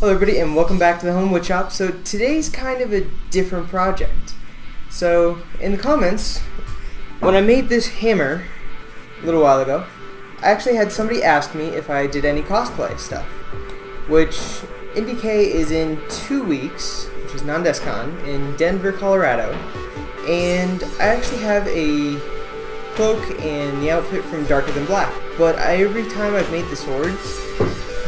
Hello everybody and welcome back to the Home Wood Shop. So today's kind of a different project. So in the comments, when I made this hammer a little while ago, I actually had somebody ask me if I did any cosplay stuff, which IndieK is in 2 weeks, which is Non-DeskCon, in Denver, Colorado, and I actually have a cloak and the outfit from Darker Than Black, but every time I've made the swords,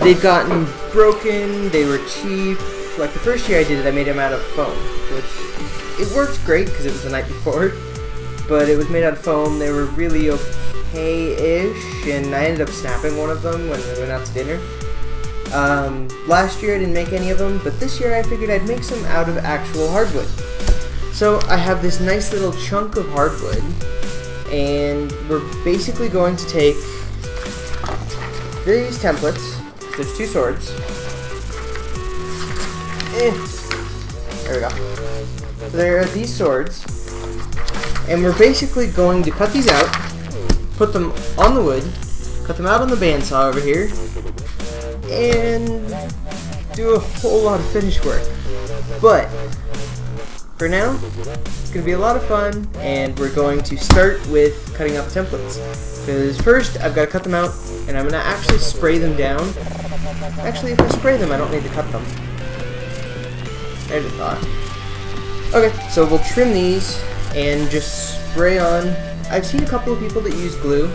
they've gotten broken, they were cheap. Like the first year I did it, I made them out of foam, which it worked great because it was the night before, but it was made out of foam. They were really okay-ish, and I ended up snapping one of them when we went out to dinner. Last year I didn't make any of them, but this year I figured I'd make some out of actual hardwood. So I have this nice little chunk of hardwood, and we're basically going to take these templates. There's 2 swords. There we go. So there are these swords, and we're basically going to cut these out, put them on the wood, cut them out on the bandsaw over here, and do a whole lot of finish work. But for now, it's going to be a lot of fun, and we're going to start with cutting out the templates. Because first, I've got to cut them out, and I'm going to actually spray them down. Actually, if I spray them, I don't need to cut them. There's a thought. Okay, so we'll trim these and just spray on. I've seen a couple of people that use glue,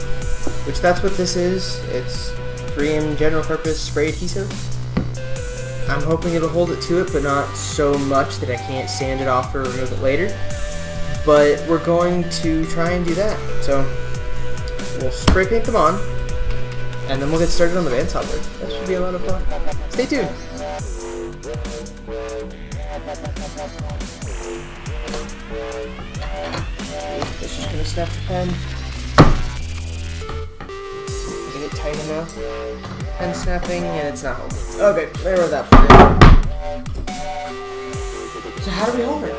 which that's what this is. It's 3M general purpose spray adhesive. I'm hoping it'll hold it to it, but not so much that I can't sand it off or remove it later. But we're going to try and do that. So we'll spray paint them on, and then we'll get started on the bandsaw board. That should be a lot of fun. Stay tuned. It's just gonna snap the pen. Get it tight enough. Pen snapping, and it's not holding. Okay, there was that part. So how do we hold it?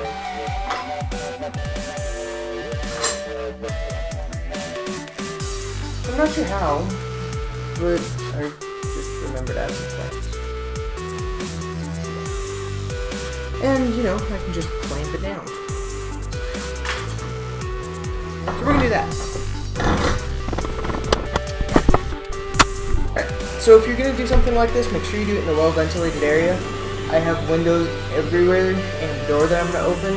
I'm not sure how, but I just remembered as plans. And, you know, I can just clamp it down. So we're gonna do that. Alright, so if you're gonna do something like this, make sure you do it in a well-ventilated area. I have windows everywhere and a door that I'm gonna open,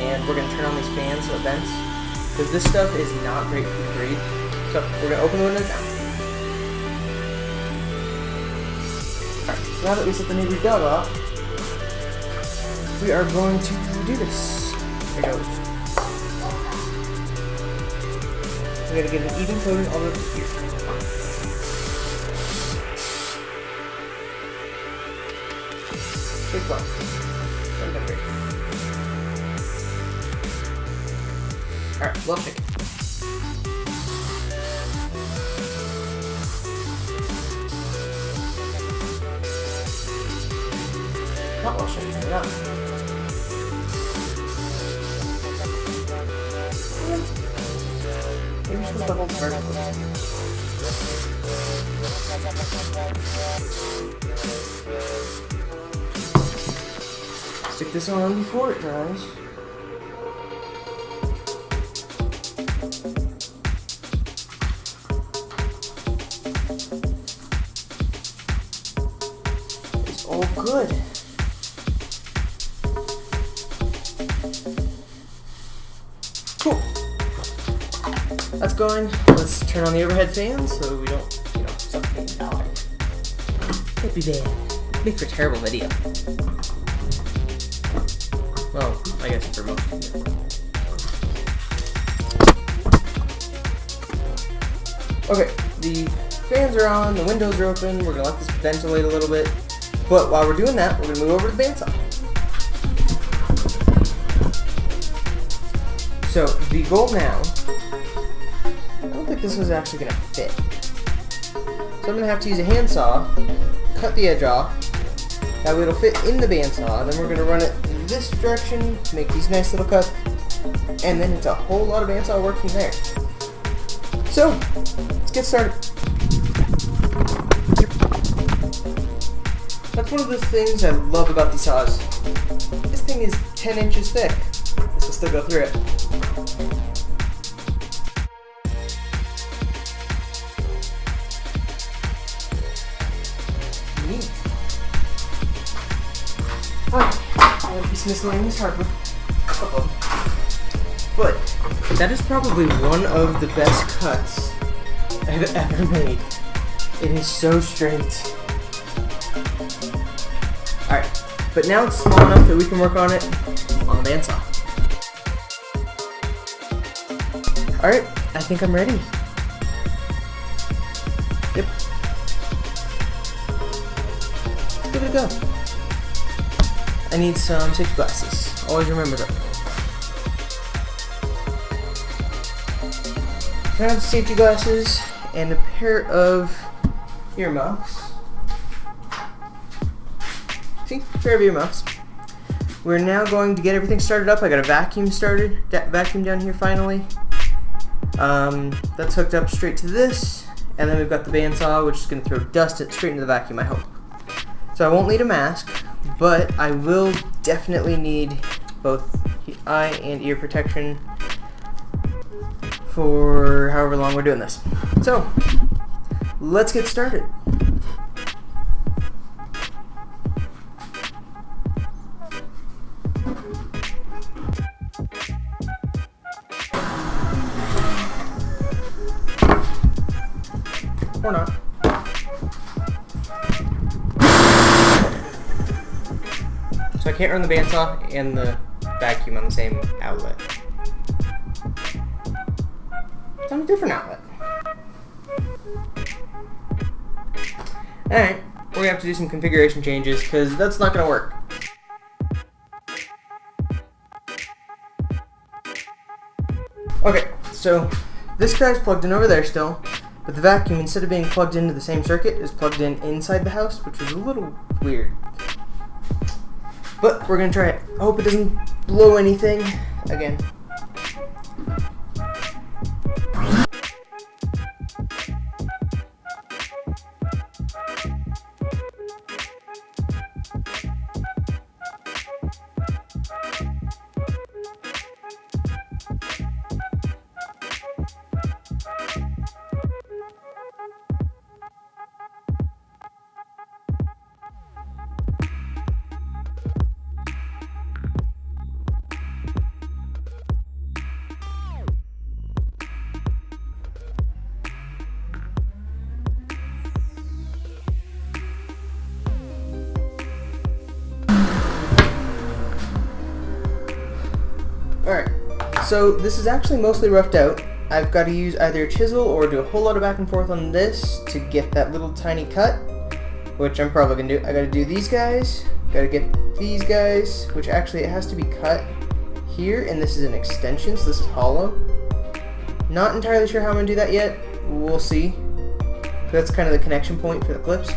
and we're gonna turn on these fans so it vents, because this stuff is not great for you to breathe. So we're gonna open the windows now. Alright, so now that we set the neighbor's dog off, we are going to do this. Here goes. We gotta get an even coating all over here. Big one. Alright, love chicken. Not well shaken, enough. Maybe just the whole vertical. Stick this on before it dries. It's all good. Cool. That's going. Let's turn on the overhead fan so we don't, suffocate the dog. That'd be bad. Make for a terrible video. Well, I guess for most of you. Okay, the fans are on, the windows are open, we're gonna let this ventilate a little bit. But while we're doing that, we're gonna move over to the bandsaw. So, the goal now, I don't think this was actually going to fit. So I'm going to have to use a handsaw, cut the edge off, that way it'll fit in the bandsaw, and then we're going to run it in this direction to make these nice little cuts, and then it's a whole lot of bandsaw work from there. So, let's get started. That's one of the things I love about these saws. This thing is 10 inches thick. This will still go through it. Neat. Alright, I have a piece of miscellaneous hardwood. But that is probably one of the best cuts I've ever made. It is so straight. Alright, but now it's small enough that we can work on it on the bandsaw. Alright, I think I'm ready. Yep. Good to go. I need some safety glasses. Always remember them. I have safety glasses and a pair of earmuffs. See? Pair of earmuffs. We're now going to get everything started up. I got a vacuum vacuum down here finally. That's hooked up straight to this. And then we've got the bandsaw, which is going to throw dust straight into the vacuum, I hope. So I won't need a mask, but I will definitely need both eye and ear protection for however long we're doing this. So, let's get started. Or not. So I can't run the bandsaw and the vacuum on the same outlet. It's on a different outlet. Alright, we're gonna have to do some configuration changes because that's not gonna work. Okay, so this guy's plugged in over there still, but the vacuum, instead of being plugged into the same circuit, is plugged in inside the house, which is a little weird. But we're gonna try it. I hope it doesn't blow anything again. Alright, so this is actually mostly roughed out. I've got to use either a chisel or do a whole lot of back and forth on this to get that little tiny cut, which I'm probably going to do. I got to do these guys, got to get these guys, which actually it has to be cut here, and this is an extension, so this is hollow. Not entirely sure how I'm going to do that yet. We'll see. That's kind of the connection point for the clips.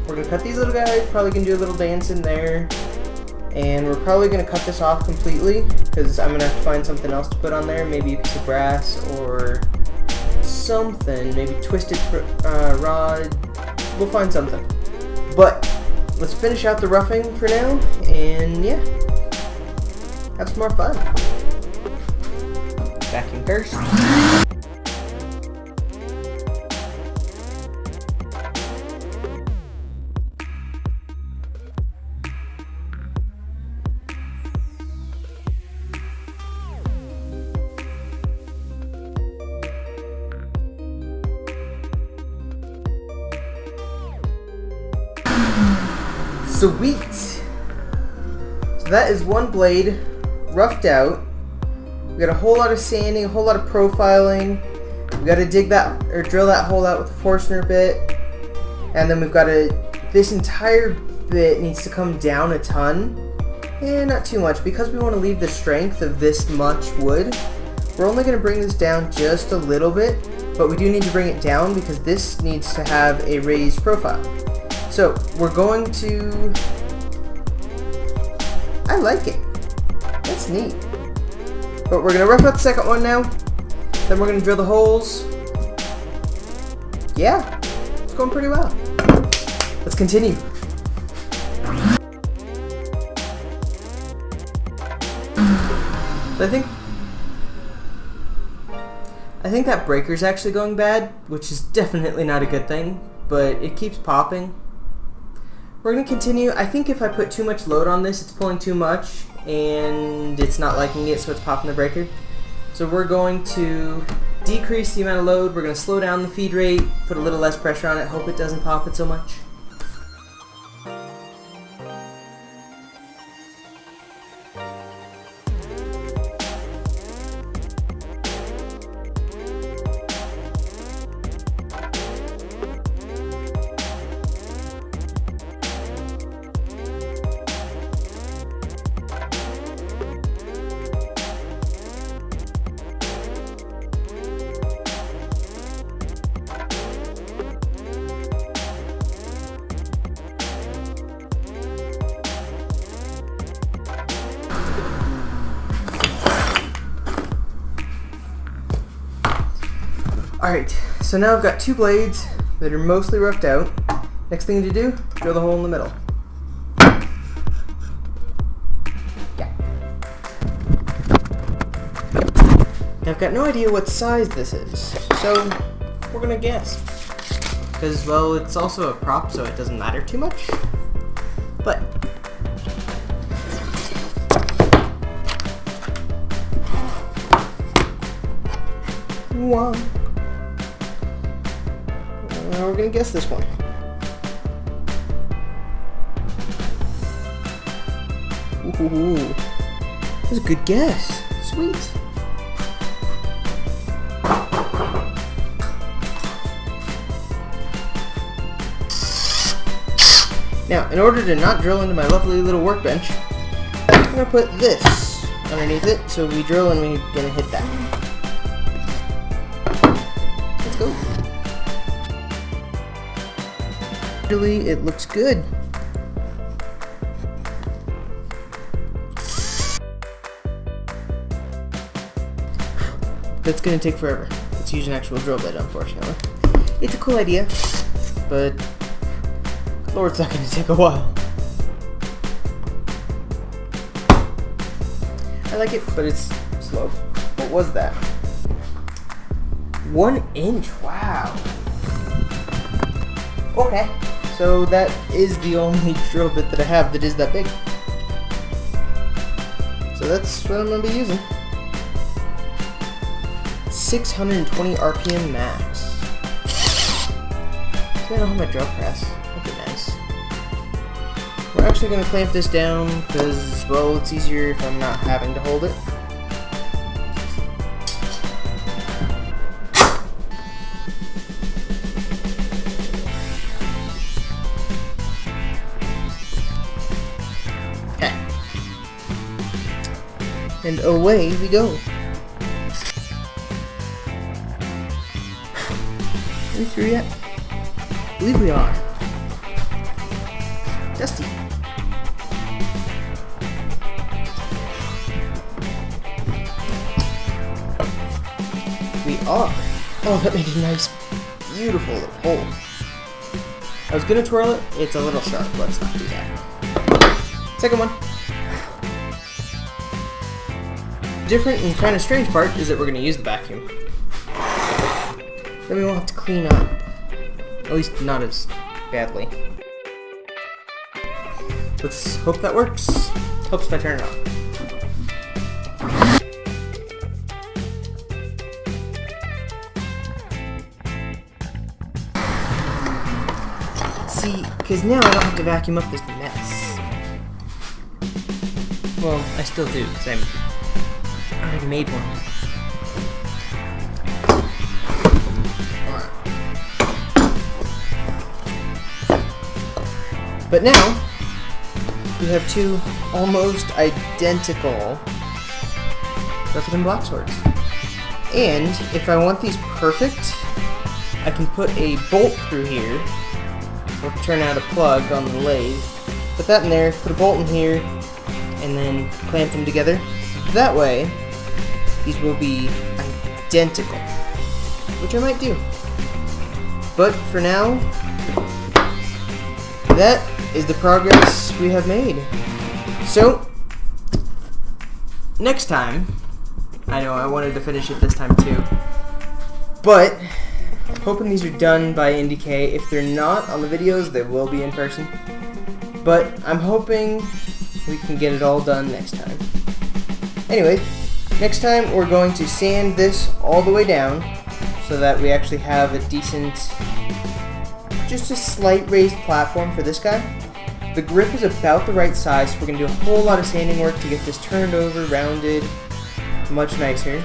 We're going to cut these little guys, probably going to do a little dance in there. And we're probably going to cut this off completely because I'm going to have to find something else to put on there. Maybe a piece of brass or something. Maybe twisted rod. We'll find something. But let's finish out the roughing for now. And yeah, have some more fun. Vacuum first. Sweet! So that is one blade roughed out. We got a whole lot of sanding, a whole lot of profiling. We got to dig that or drill that hole out with a Forstner bit. And then we've got to, this entire bit needs to come down a ton. And not too much because we want to leave the strength of this much wood. We're only going to bring this down just a little bit, but we do need to bring it down because this needs to have a raised profile. So we're going to, I like it, that's neat. But we're gonna rough out the second one now, then we're gonna drill the holes. Yeah, it's going pretty well. Let's continue. But I think that breaker's actually going bad, which is definitely not a good thing, but it keeps popping. We're going to continue. I think if I put too much load on this, it's pulling too much, and it's not liking it, so it's popping the breaker. So we're going to decrease the amount of load. We're going to slow down the feed rate, put a little less pressure on it, hope it doesn't pop it so much. Alright, so now I've got two blades that are mostly roughed out. Next thing to do, drill the hole in the middle. Yeah. Now I've got no idea what size this is, so we're gonna guess. Because, well, it's also a prop, so it doesn't matter too much. But one. We're gonna guess this one. Ooh, that's a good guess. Sweet. Now, in order to not drill into my lovely little workbench, I'm gonna put this underneath it, so we drill and we're gonna hit that. Let's go. It looks good. That's gonna take forever. Let's use an actual drill bit, unfortunately. It's a cool idea, but Lord, it's not gonna take a while. I like it, but it's slow. What was that? 1 inch, wow. Okay. So that is the only drill bit that I have that is that big. So that's what I'm going to be using. 620 RPM max. I don't have my drill press. That'd be nice. We're actually going to clamp this down because, well, it's easier if I'm not having to hold it. And away we go. Are we through yet? I believe we are. Dusty. We are. Oh, that made a nice, beautiful little hole. I was gonna twirl it. It's a little sharp. Let's not do that. Second one. Different and kind of strange part is that we're going to use the vacuum. Then we won't have to clean up. At least not as badly. Let's hope that works. Helps if I turn it on. See, because now I don't have to vacuum up this mess. Well, I still do, because I already made one. But now, we have two almost identical Leopard and Black swords. And if I want these perfect, I can put a bolt through here, or turn out a plug on the lathe, put that in there, put a bolt in here, and then clamp them together. That way, these will be identical, which I might do. But for now, that is the progress we have made. So, next time, I know, I wanted to finish it this time too. But, hoping these are done by NDK. If they're not on the videos, they will be in person. But I'm hoping we can get it all done next time. Anyway, next time we're going to sand this all the way down so that we actually have a decent, just a slight raised platform for this guy. The grip is about the right size, so we're going to do a whole lot of sanding work to get this turned over, rounded, much nicer.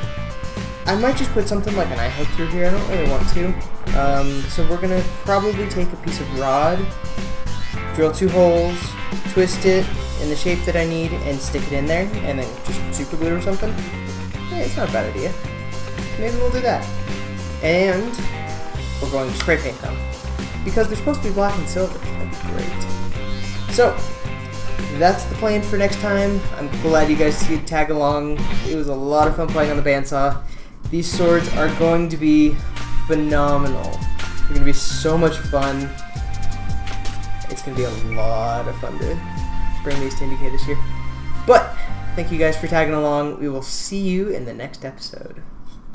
I might just put something like an eye hook through here, I don't really want to. So we're going to probably take a piece of rod, drill 2 holes, twist it in the shape that I need, and stick it in there, and then just super glue or something. Yeah, it's not a bad idea. Maybe we'll do that. And we're going to spray paint them, because they're supposed to be black and silver. That'd be great. So, that's the plan for next time. I'm glad you guys could tag along. It was a lot of fun playing on the bandsaw. These swords are going to be phenomenal. They're going to be so much fun. It's going to be a lot of fun to bring these to NDK this year. But, thank you guys for tagging along. We will see you in the next episode.